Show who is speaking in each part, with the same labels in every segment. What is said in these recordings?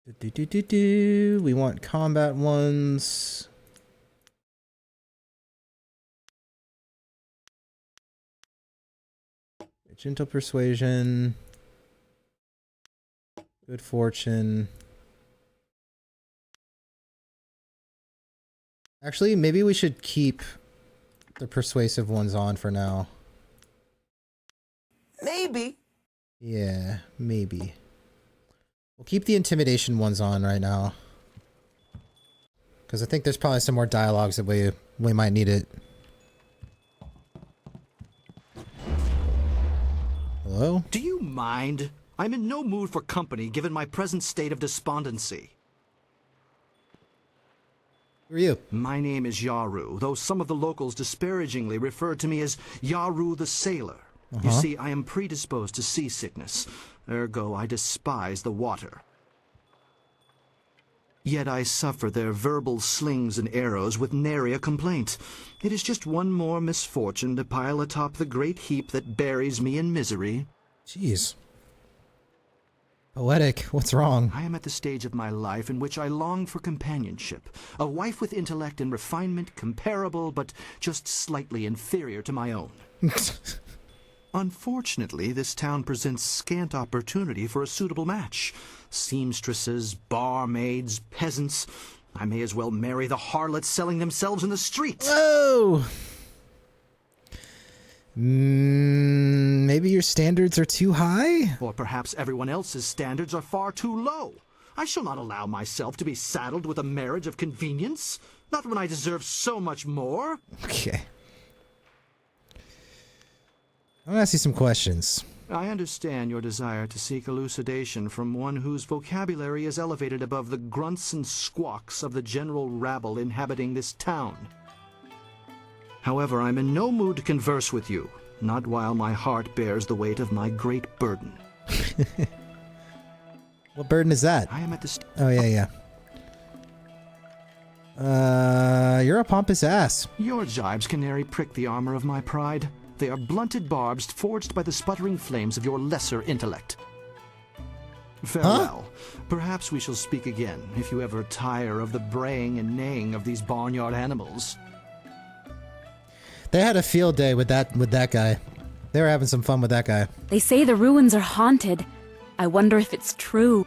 Speaker 1: We want combat ones. Gentle persuasion. Good fortune. Actually, maybe we should keep the persuasive ones on for now.
Speaker 2: Maybe.
Speaker 1: Yeah, maybe. We'll keep the intimidation ones on right now. Because I think there's probably some more dialogues that we might need it. Hello?
Speaker 3: Do you mind? I'm in no mood for company given my present state of despondency.
Speaker 1: Who are you?
Speaker 3: My name is Yaoru, though some of the locals disparagingly refer to me as Yaoru the Sailor. You see, I am predisposed to seasickness, ergo I despise the water. Yet I suffer their verbal slings and arrows with nary a complaint. It is just one more misfortune to pile atop the great heap that buries me in misery.
Speaker 1: Jeez. Poetic, what's wrong?
Speaker 3: I am at the stage of my life in which I long for companionship. A wife with intellect and refinement comparable, but just slightly inferior to my own. Unfortunately, this town presents scant opportunity for a suitable match. Seamstresses, barmaids, peasants. I may as well marry the harlots selling themselves in the streets.
Speaker 1: Whoa! Maybe your standards are too high?
Speaker 3: Or perhaps everyone else's standards are far too low. I shall not allow myself to be saddled with a marriage of convenience. Not when I deserve so much more.
Speaker 1: Okay. I'm gonna ask you some questions.
Speaker 3: I understand your desire to seek elucidation from one whose vocabulary is elevated above the grunts and squawks of the general rabble inhabiting this town. However, I'm in no mood to converse with you, not while my heart bears the weight of my great burden.
Speaker 1: What burden is that?
Speaker 3: I am at the
Speaker 1: Oh, yeah. You're a pompous ass.
Speaker 3: Your jibes can nary prick the armor of my pride. They are blunted barbs forged by the sputtering flames of your lesser intellect. Farewell. Perhaps we shall speak again, if you ever tire of the braying and neighing of these barnyard animals.
Speaker 1: They had a field day with that guy. They were having some fun with that guy.
Speaker 4: They say the ruins are haunted. I wonder if it's true.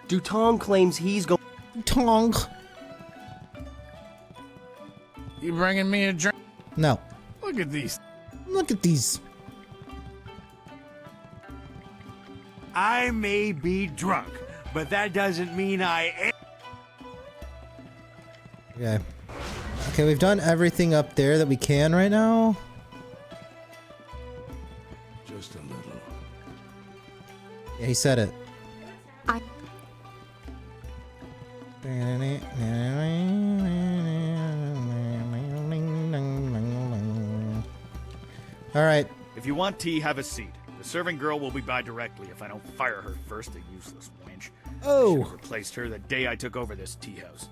Speaker 2: Dutong claims he's going.
Speaker 1: Dutong.
Speaker 5: You bringing me a drink?
Speaker 1: No.
Speaker 5: Look at these.
Speaker 1: Look at these.
Speaker 6: I may be drunk, but that doesn't mean I am.
Speaker 1: Okay. Okay, we've done everything up there that we can right now.
Speaker 6: Just a little.
Speaker 1: Yeah, he said it. All right.
Speaker 7: If you want tea, have a seat. The serving girl will be by directly if I don't fire her first, a useless wench.
Speaker 1: Oh.
Speaker 7: I should have replaced her the day I took over this tea house.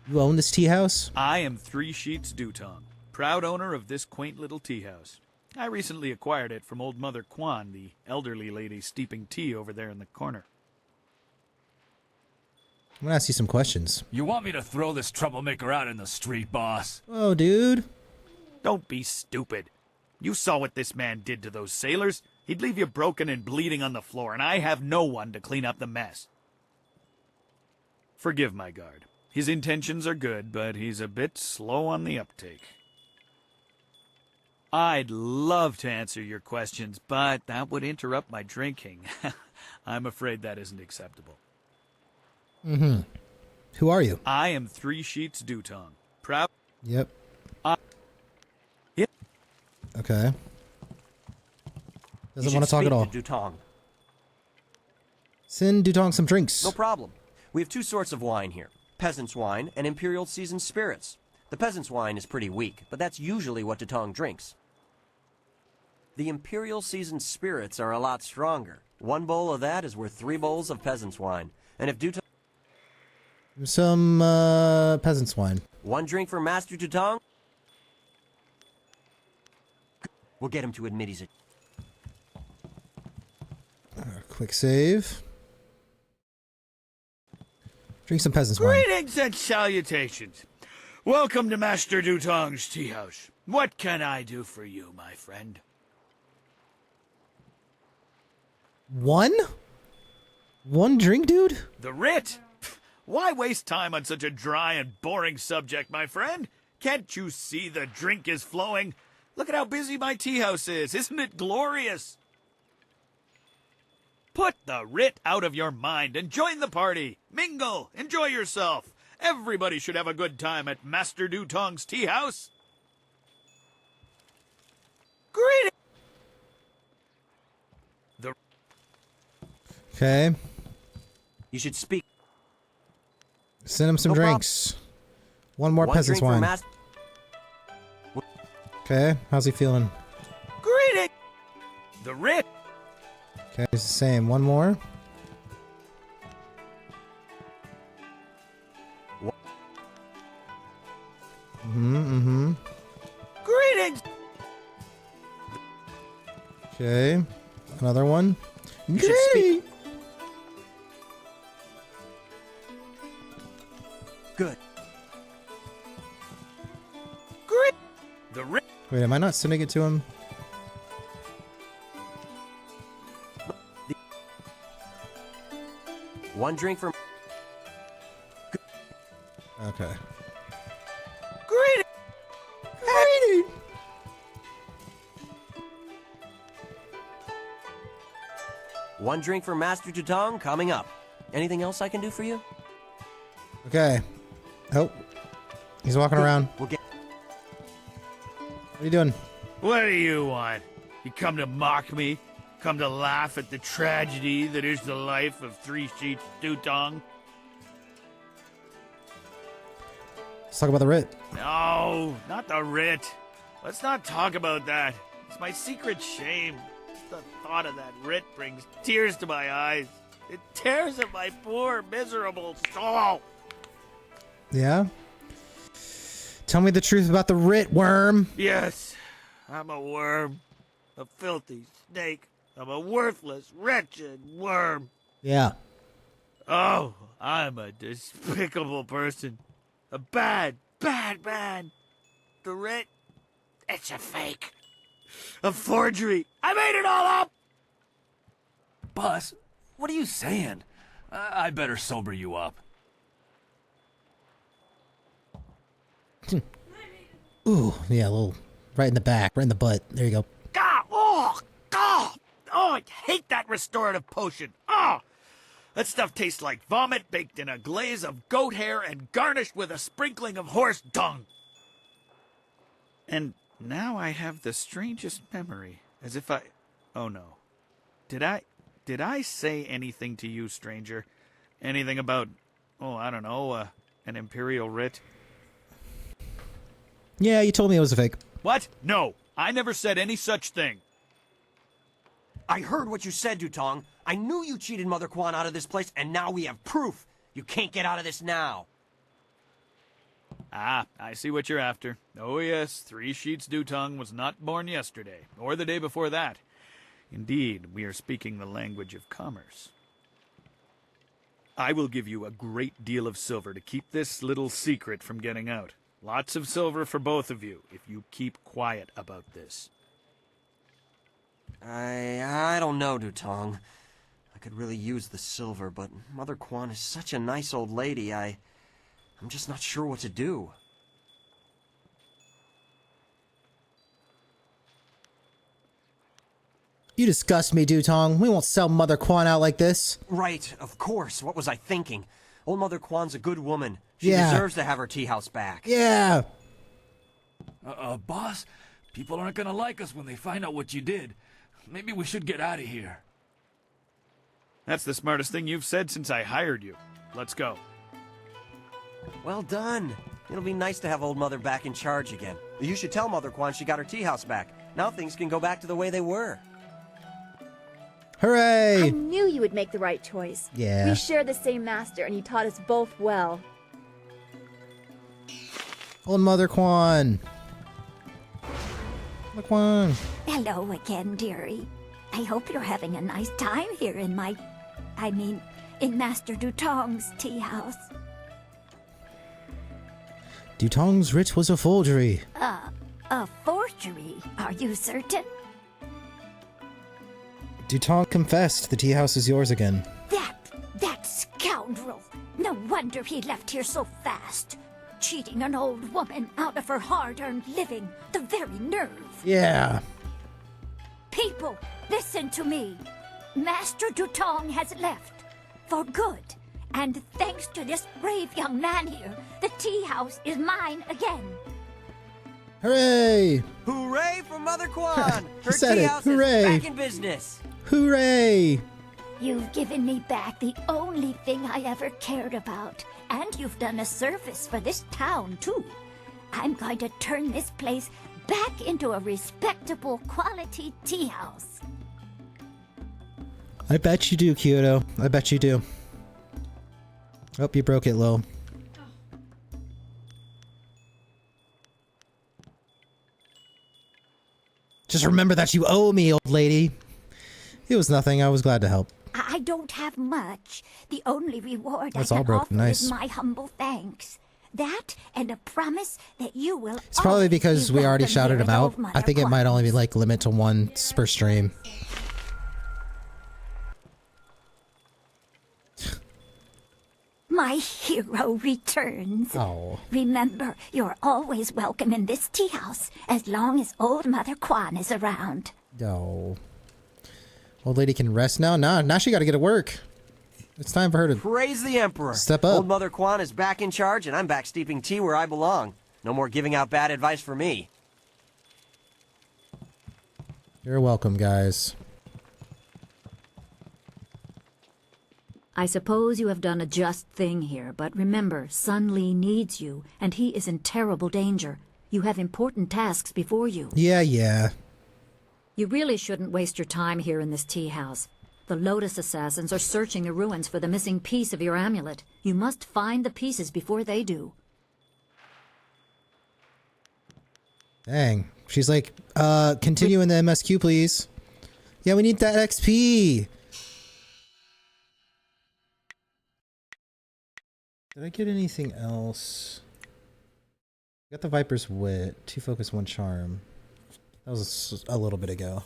Speaker 1: You own this tea house?
Speaker 7: I am Three Sheets Dutong, proud owner of this quaint little tea house. I recently acquired it from old Mother Kwan, the elderly lady steeping tea over there in the corner.
Speaker 1: I'm gonna ask you some questions.
Speaker 5: You want me to throw this troublemaker out in the street, boss?
Speaker 1: Oh, dude.
Speaker 7: Don't be stupid. You saw what this man did to those sailors. He'd leave you broken and bleeding on the floor, and I have no one to clean up the mess. Forgive my guard. His intentions are good, but he's a bit slow on the uptake. I'd love to answer your questions, but that would interrupt my drinking. I'm afraid that isn't acceptable.
Speaker 1: Mm-hmm. Who are you?
Speaker 7: I am Three Sheets Dutong. Proud.
Speaker 1: Yep.
Speaker 7: Yep.
Speaker 1: Okay. Doesn't want to talk at all.
Speaker 2: Dutong.
Speaker 1: Send Dutong some drinks.
Speaker 2: No problem. We have two sorts of wine here. Peasant's wine and Imperial Seasoned Spirits. The peasant's wine is pretty weak, but that's usually what Dutong drinks. The Imperial Seasoned Spirits are a lot stronger. One bowl of that is worth 3 bowls of peasant's wine. And if Dutong...
Speaker 1: Some, peasant's wine.
Speaker 2: 1 drink for Master Dutong? We'll get him to admit he's a...
Speaker 1: Quick save. Drink some peasant's wine.
Speaker 7: Greetings and salutations. Welcome to Master Dutong's tea house. What can I do for you, my friend?
Speaker 1: One? One drink, dude?
Speaker 7: The writ? Why waste time on such a dry and boring subject, my friend? Can't you see the drink is flowing? Look at how busy my tea house is. Isn't it glorious? Put the writ out of your mind and join the party. Mingle. Enjoy yourself. Everybody should have a good time at Master Dutong's tea house. Greetings.
Speaker 1: Okay.
Speaker 2: You should speak.
Speaker 1: Send him some
Speaker 2: No problem.
Speaker 1: drinks. One more
Speaker 2: One
Speaker 1: peasant's
Speaker 2: drink for
Speaker 1: wine. Okay, how's he feeling?
Speaker 7: Greetings. The writ.
Speaker 1: Okay, it's the same. One more.
Speaker 7: Greetings.
Speaker 1: Okay, another one.
Speaker 2: You should speak. Good.
Speaker 7: Great. The writ.
Speaker 1: Wait, am I not sending it to him?
Speaker 2: One drink for.
Speaker 1: Okay.
Speaker 7: Greetings.
Speaker 2: One drink for Master Dutong coming up. Anything else I can do for you?
Speaker 1: Okay. Oh. He's walking around.
Speaker 2: We'll get.
Speaker 1: What are you doing?
Speaker 7: What do you want? You come to mock me? Come to laugh at the tragedy that is the life of Three Sheets Dutong?
Speaker 1: Let's talk about the writ.
Speaker 7: No, not the writ. Let's not talk about that. It's my secret shame. Just the thought of that writ brings tears to my eyes. It tears at my poor, miserable soul.
Speaker 1: Yeah? Tell me the truth about the writ, worm.
Speaker 7: Yes, I'm a worm. A filthy snake. I'm a worthless, wretched worm.
Speaker 1: Yeah.
Speaker 7: Oh, I'm a despicable person. A bad, bad man. The writ, it's a fake. A forgery. I made it all up!
Speaker 5: Boss, what are you saying? I better sober you up.
Speaker 1: Ooh, yeah, a little right in the back, right in the butt. There you go.
Speaker 7: Oh, I hate that restorative potion. Oh, that stuff tastes like vomit baked in a glaze of goat hair and garnished with a sprinkling of horse dung. And now I have the strangest memory, as if oh no. Did I say anything to you, stranger? Anything about, I don't know, an imperial writ?
Speaker 1: Yeah, you told me it was a fake.
Speaker 7: What? No, I never said any such thing.
Speaker 2: I heard what you said, Dutong. I knew you cheated Mother Quan out of this place, and now we have proof. You can't get out of this now.
Speaker 7: Ah, I see what you're after. Oh yes, Three Sheets Dutong was not born yesterday, or the day before that. Indeed, we are speaking the language of commerce. I will give you a great deal of silver to keep this little secret from getting out. Lots of silver for both of you, if you keep quiet about this.
Speaker 2: I don't know, Dutong. I could really use the silver, but Mother Quan is such a nice old lady, I'm just not sure what to do.
Speaker 1: You disgust me, Dutong. We won't sell Mother Quan out like this.
Speaker 2: Right, of course. What was I thinking? Old Mother Quan's a good woman. She
Speaker 1: Yeah.
Speaker 2: deserves to have her tea house back.
Speaker 1: Yeah.
Speaker 5: Boss, people aren't gonna like us when they find out what you did. Maybe we should get out of here.
Speaker 7: That's the smartest thing you've said since I hired you. Let's go.
Speaker 2: Well done. It'll be nice to have old Mother back in charge again. You should tell Mother Quan she got her tea house back. Now things can go back to the way they were.
Speaker 8: I
Speaker 1: Hooray!
Speaker 8: knew you would make the right choice.
Speaker 1: Yeah.
Speaker 8: We share the same master, and he taught us both well.
Speaker 1: Old Mother Quan. Mother Quan.
Speaker 9: Hello again, dearie. I hope you're having a nice time here in in Master Dutong's tea house.
Speaker 1: Dutong's writ was a forgery.
Speaker 9: A forgery? Are you certain?
Speaker 1: Dutong confessed. The tea house is yours again.
Speaker 9: That scoundrel! No wonder he left here so fast. Cheating an old woman out of her hard-earned living. The very nerve.
Speaker 1: Yeah.
Speaker 9: People, listen to me. Master Dutong has left. For good. And thanks to this brave young man here, the tea house is mine again.
Speaker 1: Hooray!
Speaker 2: Hooray for Mother Kwan! Her
Speaker 1: said
Speaker 2: tea
Speaker 1: it.
Speaker 2: house
Speaker 1: Hooray.
Speaker 2: is back in business.
Speaker 1: Hooray!
Speaker 9: You've given me back the only thing I ever cared about. And you've done a service for this town, too. I'm going to turn this place back into a respectable quality tea house.
Speaker 1: I bet you do, Kyoto. I bet you do. Oh, you broke it, Lil. Just remember that you owe me, old lady. It was nothing. I was glad to help.
Speaker 9: I don't have much. The only reward
Speaker 1: That's
Speaker 9: I
Speaker 1: all
Speaker 9: can
Speaker 1: broken.
Speaker 9: offer
Speaker 1: Nice.
Speaker 9: is my humble thanks. That and a promise that you will.
Speaker 1: It's probably
Speaker 9: always
Speaker 1: because
Speaker 9: be
Speaker 1: we already
Speaker 9: welcome
Speaker 1: shouted
Speaker 9: here
Speaker 1: him
Speaker 9: at
Speaker 1: out.
Speaker 9: Old Mother
Speaker 1: I think it might only be
Speaker 9: Kwan's.
Speaker 1: like limit to one per stream.
Speaker 9: My hero returns.
Speaker 1: Oh.
Speaker 9: Remember, you're always welcome in this tea house as long as Old Mother Kwan is around.
Speaker 1: No. Old lady can rest now? Nah, now she gotta get to work. It's time for her to
Speaker 2: Praise the Emperor.
Speaker 1: step up.
Speaker 2: Old Mother Kwan is back in charge, and I'm back steeping tea where I belong. No more giving out bad advice for me.
Speaker 1: You're welcome, guys.
Speaker 10: I suppose you have done a just thing here, but remember, Sun Li needs you, and he is in terrible danger. You have important tasks before you.
Speaker 1: Yeah.
Speaker 10: You really shouldn't waste your time here in this tea house. The Lotus Assassins are searching the ruins for the missing piece of your amulet. You must find the pieces before they do.
Speaker 1: Dang. She's like, continue in the MSQ, please. Yeah, we need that XP. Did I get anything else? Got the Viper's Wit. 2 focus, 1 charm. That was a little bit ago.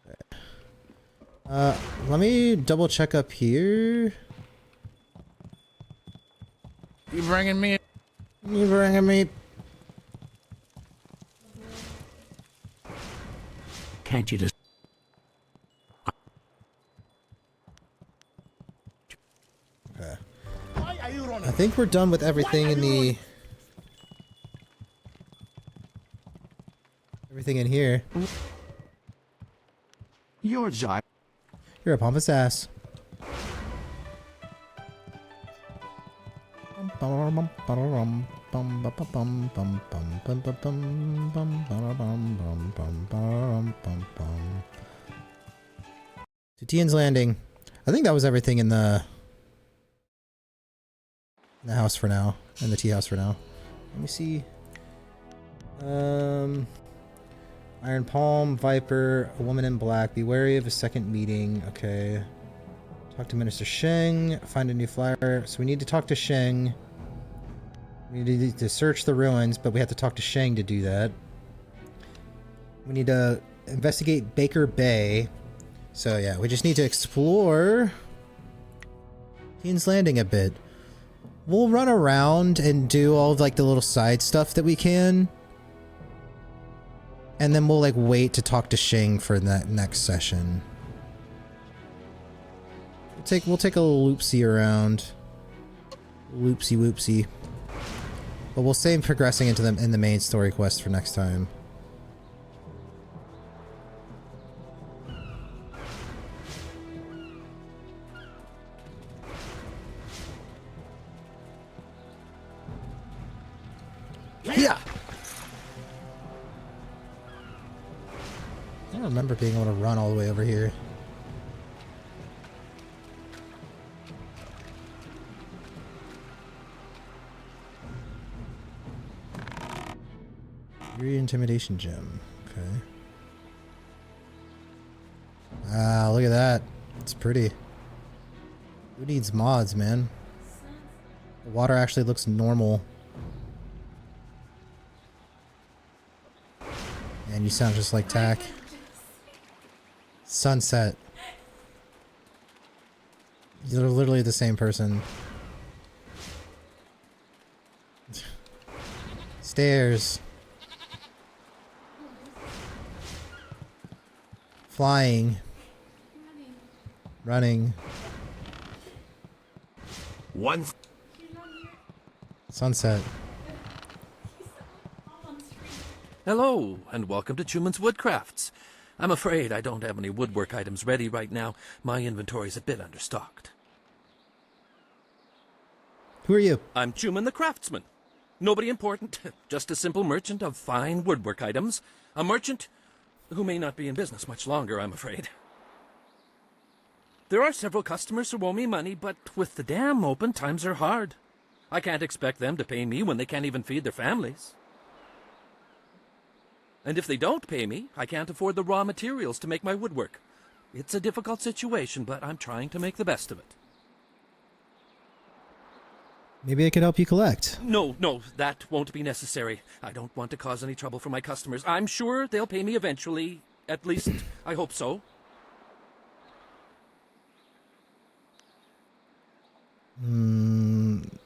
Speaker 1: Okay. Let me double check up here.
Speaker 6: You bringing me?
Speaker 1: You bringing me?
Speaker 3: Can't you just...
Speaker 1: Okay. I think we're done with everything in the... Everything in here.
Speaker 3: Your jive.
Speaker 1: You're a pompous ass. To Tien's Landing. I think that was everything in the house for now. In the tea house for now. Let me see. Iron Palm, Viper, a woman in black. Be wary of a second meeting. Okay. Talk to Minister Sheng. Find a new flyer. So we need to talk to Sheng. We need to search the ruins, but we have to talk to Sheng to do that. We need to investigate Baker Bay. So yeah, we just need to explore Tien's Landing a bit. We'll run around and do all of like the little side stuff that we can. And then we'll like wait to talk to Sheng for that next session. We'll take a loopsy around. Loopsy whoopsy. But we'll save progressing into in the main story quest for next time. Yeah. I don't remember being able to run all the way over here. Intimidation gem. Okay. Ah, look at that. It's pretty. Who needs mods, man? The water actually looks normal. And you sound just like Tack. Sunset. You're literally the same person. Stairs. Flying. Running.
Speaker 11: One.
Speaker 1: Sunset.
Speaker 5: Hello, and welcome to Chumin's Woodcrafts. I'm afraid I don't have any woodwork items ready right now. My inventory's a bit understocked.
Speaker 1: Who are you?
Speaker 5: I'm Chumin the Craftsman. Nobody important, just a simple merchant of fine woodwork items. A merchant who may not be in business much longer, I'm afraid. There are several customers who owe me money, but with the dam open, times are hard. I can't expect them to pay me when they can't even feed their families. And if they don't pay me, I can't afford the raw materials to make my woodwork. It's a difficult situation, but I'm trying to make the best of it.
Speaker 1: Maybe I could help you collect.
Speaker 5: No, that won't be necessary. I don't want to cause any trouble for my customers. I'm sure they'll pay me eventually. At least, I hope so.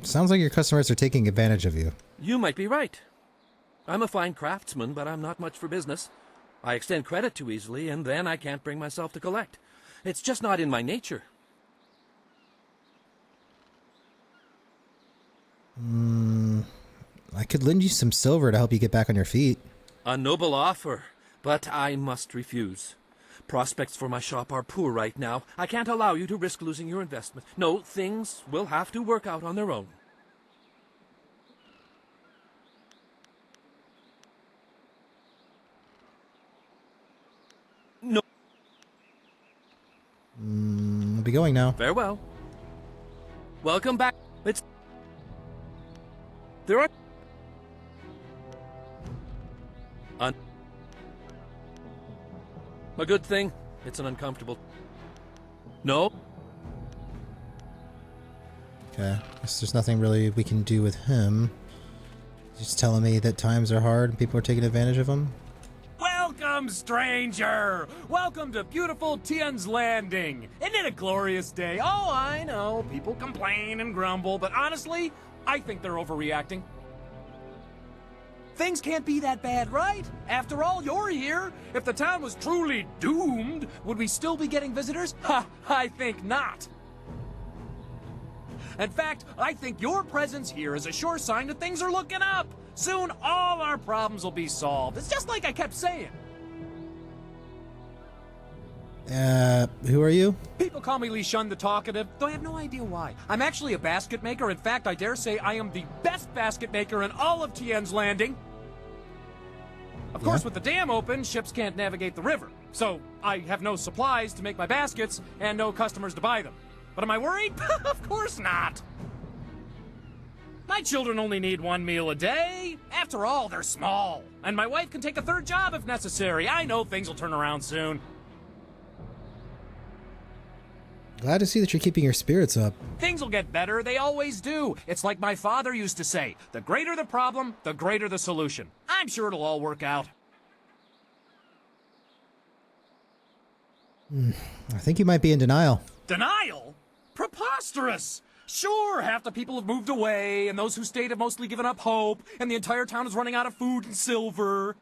Speaker 1: Sounds like your customers are taking advantage of you.
Speaker 5: You might be right. I'm a fine craftsman, but I'm not much for business. I extend credit too easily, and then I can't bring myself to collect. It's just not in my nature.
Speaker 1: I could lend you some silver to help you get back on your feet.
Speaker 5: A noble offer, but I must refuse. Prospects for my shop are poor right now. I can't allow you to risk losing your investment. No, things will have to work out on their own. No.
Speaker 1: I'll be going now.
Speaker 5: Farewell. Welcome back. There are... A good thing. It's an uncomfortable... No?
Speaker 1: Okay. Guess there's nothing really we can do with him. He's just telling me that times are hard and people are taking advantage of him.
Speaker 12: Welcome, stranger! Welcome to beautiful Tien's Landing! Isn't it a glorious day? Oh, I know, people complain and grumble, but honestly, I think they're overreacting. Things can't be that bad, right? After all, you're here. If the town was truly doomed, would we still be getting visitors? Ha! I think not. In fact, I think your presence here is a sure sign that things are looking up. Soon, all our problems will be solved. It's just like I kept saying.
Speaker 1: Who are you?
Speaker 12: People call me Lishun the Talkative, though I have no idea why. I'm actually a basket maker. In fact, I dare say I am the best basket maker in all of Tien's Landing. Of course, with the dam open, ships can't navigate the river. So, I have no supplies to make my baskets and no customers to buy them. But am I worried? Of course not. My children only need one meal a day. After all, they're small. And my wife can take a third job if necessary. I know things will turn around soon.
Speaker 1: Glad to see that you're keeping your spirits up.
Speaker 12: Things will get better. They always do. It's like my father used to say, the greater the problem, the greater the solution. I'm sure it'll all work out.
Speaker 1: I think you might be in denial.
Speaker 12: Denial? Preposterous! Sure, half the people have moved away, and those who stayed have mostly given up hope, and the entire town is running out of food and silver.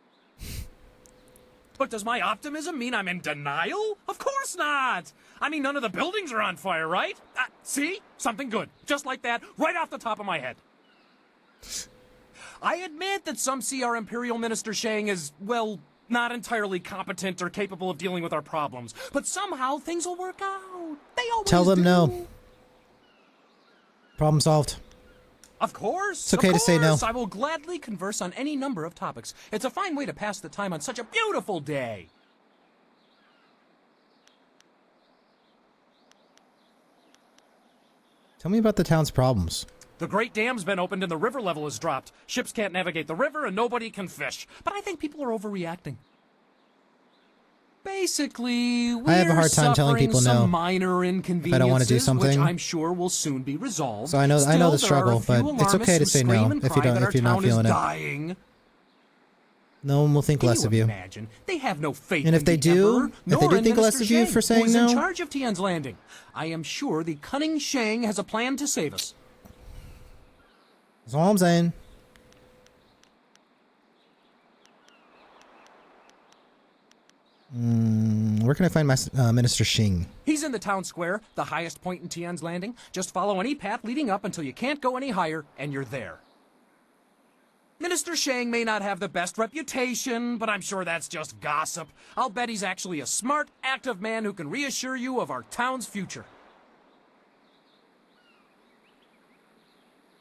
Speaker 12: But does my optimism mean I'm in denial? Of course not! I mean, none of the buildings are on fire, right? See? Something good. Just like that, right off the top of my head. I admit that some see our Imperial Minister Shang as, well, not entirely competent or capable of dealing with our problems. But somehow things will work out. They always
Speaker 1: Tell them
Speaker 12: do.
Speaker 1: no. Problem solved.
Speaker 12: Of course.
Speaker 1: It's okay to say no.
Speaker 12: I will gladly converse on any number of topics. It's a fine way to pass the time on such a beautiful day.
Speaker 1: Tell me about the town's problems.
Speaker 12: The Great Dam's been opened and the river level has dropped. Ships can't navigate the river and nobody can fish. But I think people are overreacting. Basically, we're
Speaker 1: I have a hard time telling
Speaker 12: suffering
Speaker 1: people
Speaker 12: some
Speaker 1: no
Speaker 12: minor inconveniences,
Speaker 1: don't wanna do something.
Speaker 12: which I'm sure will soon be resolved.
Speaker 1: So I know the
Speaker 12: Still,
Speaker 1: struggle,
Speaker 12: there are a
Speaker 1: but
Speaker 12: few
Speaker 1: it's okay to
Speaker 12: alarmists
Speaker 1: say
Speaker 12: who
Speaker 1: no
Speaker 12: scream and
Speaker 1: if you
Speaker 12: cry
Speaker 1: don't
Speaker 12: that
Speaker 1: if you're
Speaker 12: our
Speaker 1: not
Speaker 12: town is
Speaker 1: feeling it.
Speaker 12: dying.
Speaker 1: No one will think less of you.
Speaker 12: Imagine? They have no faith
Speaker 1: And if
Speaker 12: in
Speaker 1: they
Speaker 12: the
Speaker 1: do,
Speaker 12: Emperor,
Speaker 1: if they
Speaker 12: nor
Speaker 1: do
Speaker 12: in
Speaker 1: think less
Speaker 12: Minister
Speaker 1: of you
Speaker 12: Shang,
Speaker 1: for saying
Speaker 12: who is
Speaker 1: no-
Speaker 12: in charge of Tien's Landing. I am sure the cunning Shang has a plan to save us.
Speaker 1: That's all I'm saying. Where can I find my Minister Shing?
Speaker 12: He's in the town square, the highest point in Tien's Landing. Just follow any path leading up until you can't go any higher, and you're there. Minister Shang may not have the best reputation, but I'm sure that's just gossip. I'll bet he's actually a smart, active man who can reassure you of our town's future.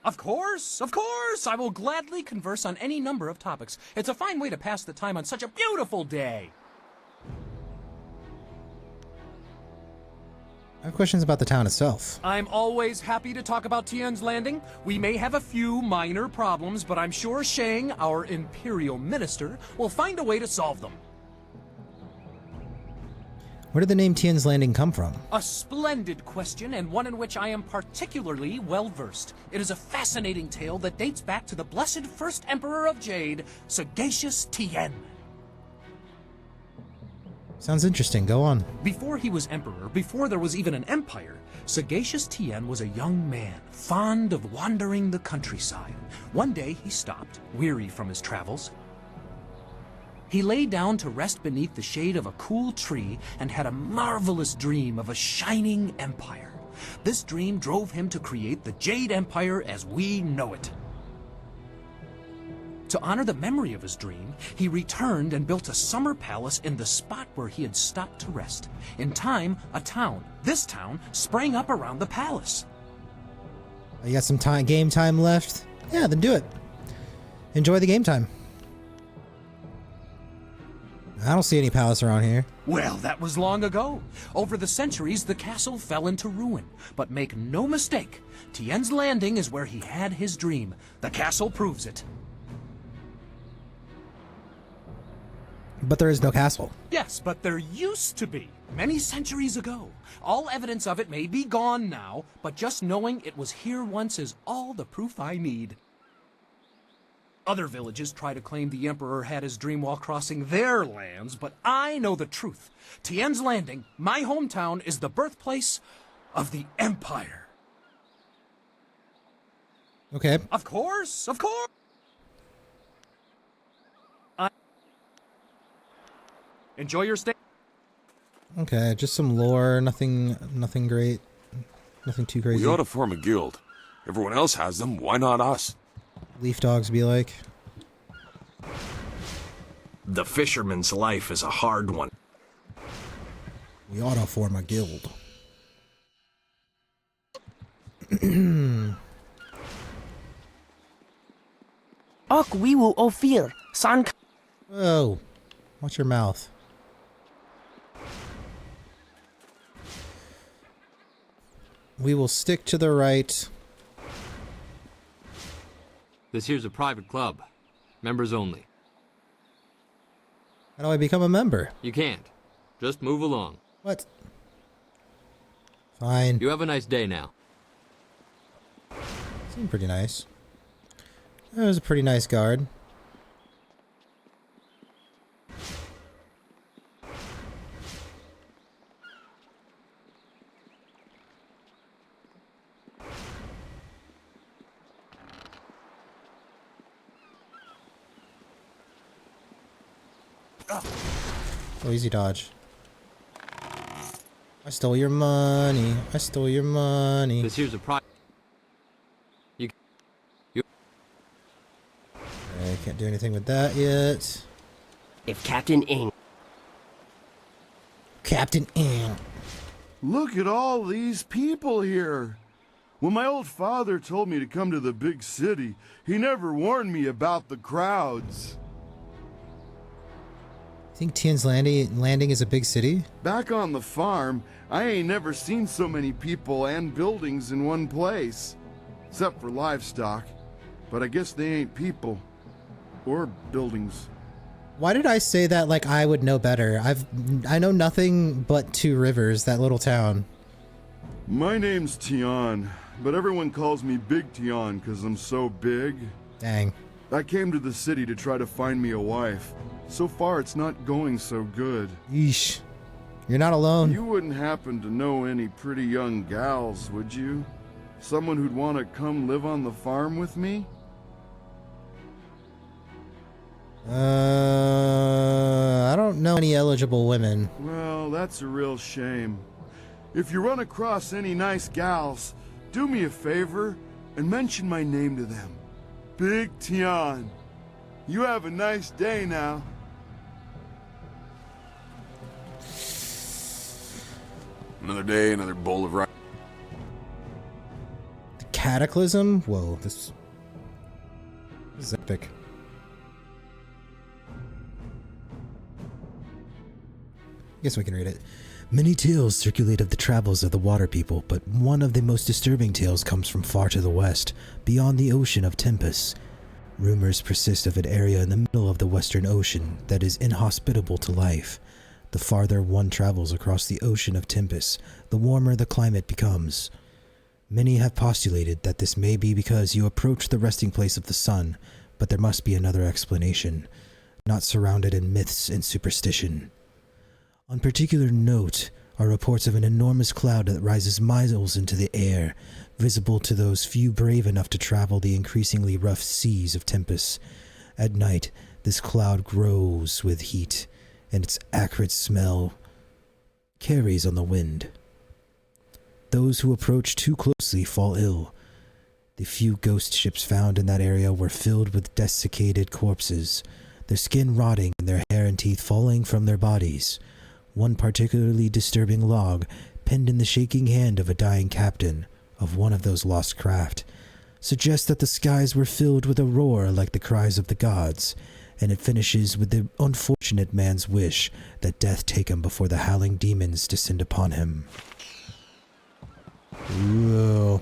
Speaker 12: Of course, I will gladly converse on any number of topics. It's a fine way to pass the time on such a beautiful day.
Speaker 1: I have questions about the town itself.
Speaker 12: I'm always happy to talk about Tien's Landing. We may have a few minor problems, but I'm sure Shang, our Imperial Minister, will find a way to solve them.
Speaker 1: Where did the name Tien's Landing come from?
Speaker 12: A splendid question, and one in which I am particularly well-versed. It is a fascinating tale that dates back to the blessed first Emperor of Jade, sagacious Tien.
Speaker 1: Sounds interesting. Go on.
Speaker 12: Before he was emperor, before there was even an empire, sagacious Tien was a young man, fond of wandering the countryside. One day he stopped, weary from his travels. He lay down to rest beneath the shade of a cool tree and had a marvelous dream of a shining empire. This dream drove him to create the Jade Empire as we know it. To honor the memory of his dream, he returned and built a summer palace in the spot where he had stopped to rest. In time, a town, this town, sprang up around the palace.
Speaker 1: You got some game time left? Yeah, then do it. Enjoy the game time. I don't see any palace around here.
Speaker 12: Well, that was long ago. Over the centuries, the castle fell into ruin. But make no mistake, Tien's Landing is where he had his dream. The castle proves it.
Speaker 1: But there is no castle.
Speaker 12: Yes, but there used to be, many centuries ago. All evidence of it may be gone now, but just knowing it was here once is all the proof I need. Other villages try to claim the Emperor had his dream while crossing their lands, but I know the truth. Tien's Landing, my hometown, is the birthplace of the Empire.
Speaker 1: Okay.
Speaker 12: Of course, of course. Enjoy your stay.
Speaker 1: Okay, just some lore, nothing great. Nothing too crazy.
Speaker 11: We ought to form a guild. Everyone else has them, why not us?
Speaker 1: Leaf dogs be like.
Speaker 13: The fisherman's life is a hard one.
Speaker 1: We ought to form a guild.
Speaker 14: Ok, we will offer. San.
Speaker 1: Whoa. Watch your mouth. We will stick to the right.
Speaker 15: This here's a private club. Members only.
Speaker 1: How do I become a member?
Speaker 15: You can't. Just move along.
Speaker 1: What? Fine.
Speaker 15: You have a nice day now.
Speaker 1: Seemed pretty nice. That was a pretty nice guard. Oh, easy dodge. I stole your money. I stole your money.
Speaker 15: This here's a private.
Speaker 1: I can't do anything with that yet.
Speaker 14: If Captain Ing.
Speaker 1: Captain Ing.
Speaker 16: Look at all these people here. When my old father told me to come to the big city, he never warned me about the crowds.
Speaker 1: Think Tien's Landing is a big city?
Speaker 16: Back on the farm, I ain't never seen so many people and buildings in one place. Except for livestock. But I guess they ain't people. Or buildings.
Speaker 1: Why did I say that like I would know better? I know nothing but Two Rivers, that little town.
Speaker 16: My name's Tien, but everyone calls me Big Tien because I'm so big.
Speaker 1: Dang.
Speaker 16: I came to the city to try to find me a wife. So far, it's not going so good.
Speaker 1: Yeesh. You're not alone.
Speaker 16: You wouldn't happen to know any pretty young gals, would you? Someone who'd want to come live on the farm with me?
Speaker 1: I don't know any eligible women.
Speaker 16: Well, that's a real shame. If you run across any nice gals, do me a favor and mention my name to them. Big Tien. You have a nice day now.
Speaker 11: Another day, another bowl of rice.
Speaker 1: The Cataclysm? Whoa, this is epic. I guess we can read it. Many tales circulate of the travels of the water people, but one of the most disturbing tales comes from far to the west, beyond the ocean of Tempest. Rumors persist of an area in the middle of the Western Ocean that is inhospitable to life. The farther one travels across the ocean of Tempest, the warmer the climate becomes. Many have postulated that this may be because you approach the resting place of the sun, but there must be another explanation, not surrounded in myths and superstition. On particular note are reports of an enormous cloud that rises miles into the air, visible to those few brave enough to travel the increasingly rough seas of Tempest. At night, this cloud grows with heat, and its acrid smell carries on the wind. Those who approach too closely fall ill. The few ghost ships found in that area were filled with desiccated corpses, their skin rotting and their hair and teeth falling from their bodies. One particularly disturbing log, penned in the shaking hand of a dying captain of one of those lost craft, suggests that the skies were filled with a roar like the cries of the gods, and it finishes with the unfortunate man's wish that death take him before the howling demons descend upon him. Whoa.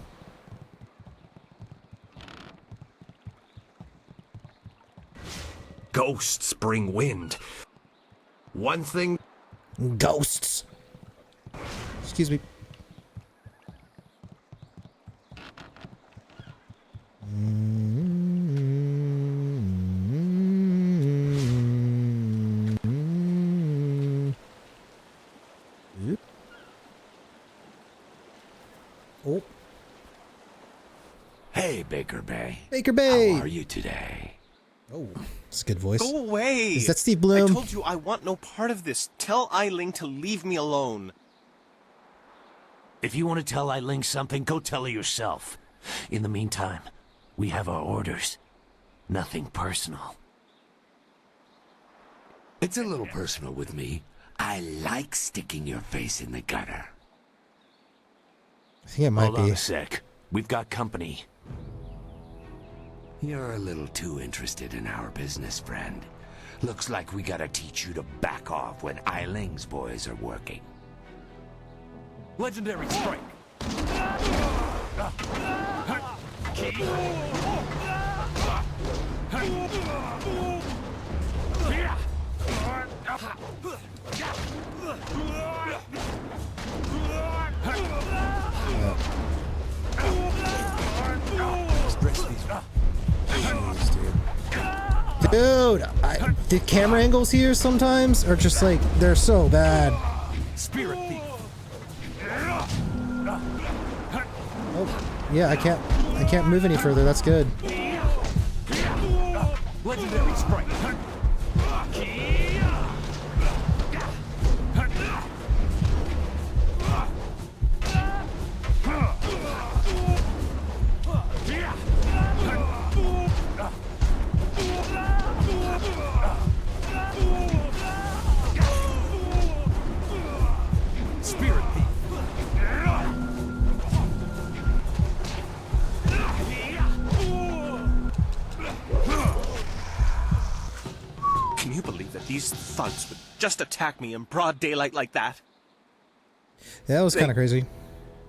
Speaker 13: Ghosts bring wind. One thing...
Speaker 1: Ghosts! Excuse me. Oh.
Speaker 17: Hey, Baker Bay.
Speaker 1: Baker Bay!
Speaker 17: How are you today?
Speaker 1: Oh, that's a good voice.
Speaker 18: Go away!
Speaker 1: Is that Steve Bloom?
Speaker 18: I told you I want no part of this. Tell Eiling to leave me alone.
Speaker 17: If you want to tell Eiling something, go tell her yourself. In the meantime, we have our orders. Nothing personal. It's a little personal with me. I like sticking your face in the gutter.
Speaker 1: I think it might
Speaker 17: Hold
Speaker 1: be.
Speaker 17: on a sec. We've got company. You're a little too interested in our business, friend. Looks like we gotta teach you to back off when Eiling's boys are working.
Speaker 12: Legendary strike.
Speaker 1: Dude, the camera angles here sometimes are just like, they're so bad.
Speaker 12: Spirit thief.
Speaker 1: Oh, yeah, I can't move any further. That's good.
Speaker 12: Legendary strike. Spirit thief.
Speaker 18: Can you believe that these thugs would just attack me in broad daylight like that?
Speaker 1: Yeah, that was kind of crazy.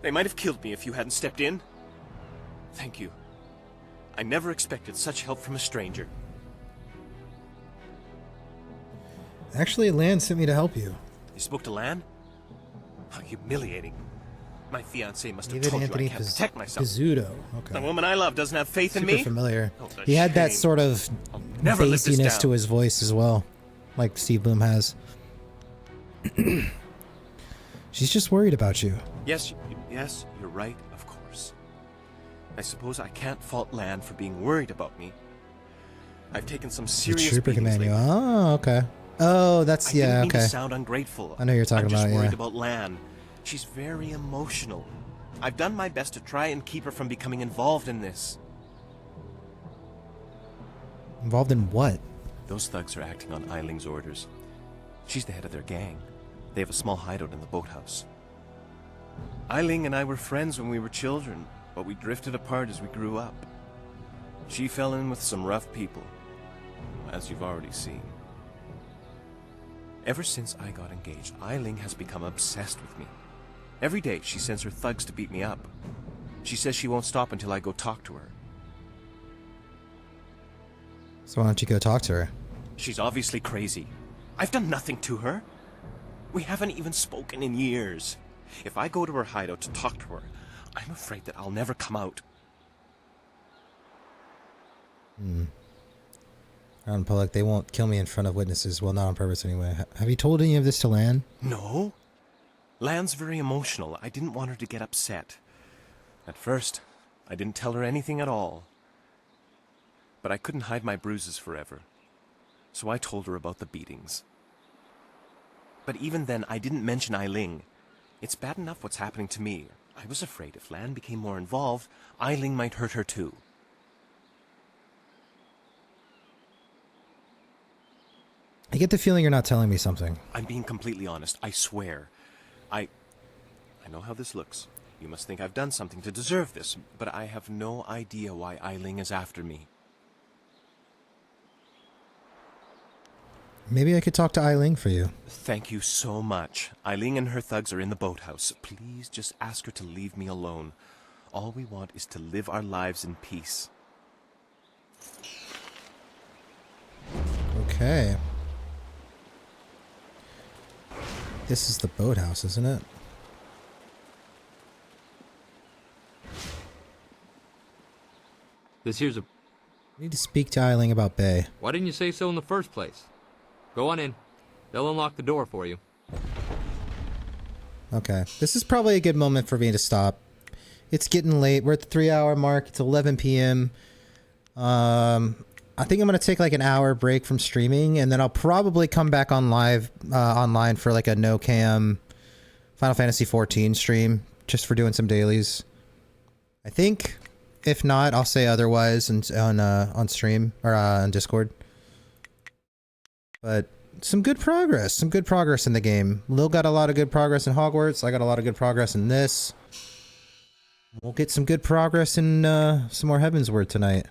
Speaker 18: They might have killed me if you hadn't stepped in. Thank you. I never expected such help from a stranger.
Speaker 1: Actually, Lan sent me to help you.
Speaker 18: You spoke to Lan? How humiliating. My fiancé must have
Speaker 1: David
Speaker 18: told
Speaker 1: Anthony
Speaker 18: you I can't protect myself.
Speaker 1: Pizzuto. Okay.
Speaker 18: The woman I love doesn't have faith in
Speaker 1: Super
Speaker 18: me?
Speaker 1: familiar.
Speaker 18: Oh, the
Speaker 1: He had that
Speaker 18: shame.
Speaker 1: sort of
Speaker 18: never live this
Speaker 1: bassiness
Speaker 18: down.
Speaker 1: to his voice as well, like Steve Bloom has. She's just worried about you.
Speaker 18: Yes, you're right, of course. I suppose I can't fault Lan for being worried about me. I've taken some
Speaker 1: The
Speaker 18: serious
Speaker 1: trooper
Speaker 18: beatings
Speaker 1: command you.
Speaker 18: lately.
Speaker 1: Oh, okay. Oh, that's
Speaker 18: I didn't
Speaker 1: yeah.
Speaker 18: mean
Speaker 1: Okay.
Speaker 18: to sound ungrateful.
Speaker 1: I know you're talking
Speaker 18: I'm just
Speaker 1: about.
Speaker 18: worried
Speaker 1: Yeah.
Speaker 18: about Lan. She's very emotional. I've done my best to try and keep her from becoming involved in this.
Speaker 1: Involved in what?
Speaker 18: Those thugs are acting on Eiling's orders. She's the head of their gang. They have a small hideout in the boathouse. Eiling and I were friends when we were children, but we drifted apart as we grew up. She fell in with some rough people, as you've already seen. Ever since I got engaged, Eiling has become obsessed with me. Every day she sends her thugs to beat me up. She says she won't stop until I go talk to her.
Speaker 1: So why don't you go talk to her?
Speaker 18: She's obviously crazy. I've done nothing to her. We haven't even spoken in years. If I go to her hideout to talk to her, I'm afraid that I'll never come out.
Speaker 1: Out in public, they won't kill me in front of witnesses. Well, not on purpose anyway. Have you told any of this to Lan?
Speaker 18: No. Lan's very emotional. I didn't want her to get upset. At first, I didn't tell her anything at all. But I couldn't hide my bruises forever. So I told her about the beatings. But even then, I didn't mention Eiling. It's bad enough what's happening to me. I was afraid if Lan became more involved, Eiling might hurt her too.
Speaker 1: I get the feeling you're not telling me something.
Speaker 18: I'm being completely honest, I swear. I know how this looks. You must think I've done something to deserve this, but I have no idea why Eiling is after me.
Speaker 1: Maybe I could talk to Eiling for you.
Speaker 18: Thank you so much. Eiling and her thugs are in the boathouse. Please just ask her to leave me alone. All we want is to live our lives in peace.
Speaker 1: Okay. This is the boathouse, isn't it?
Speaker 15: This here's a...
Speaker 1: I need to speak to Eiling about Bay.
Speaker 15: Why didn't you say so in the first place? Go on in. They'll unlock the door for you.
Speaker 1: Okay. This is probably a good moment for me to stop. It's getting late. We're at the 3-hour mark. It's 11 p.m. I think I'm going to take like an hour break from streaming, and then I'll probably come back on live, online for like a no-cam Final Fantasy XIV stream, just for doing some dailies. I think. If not, I'll say otherwise on stream, or on Discord. But some good progress in the game. Lil got a lot of good progress in Hogwarts. I got a lot of good progress in this. We'll get some good progress in some more Heavensward tonight.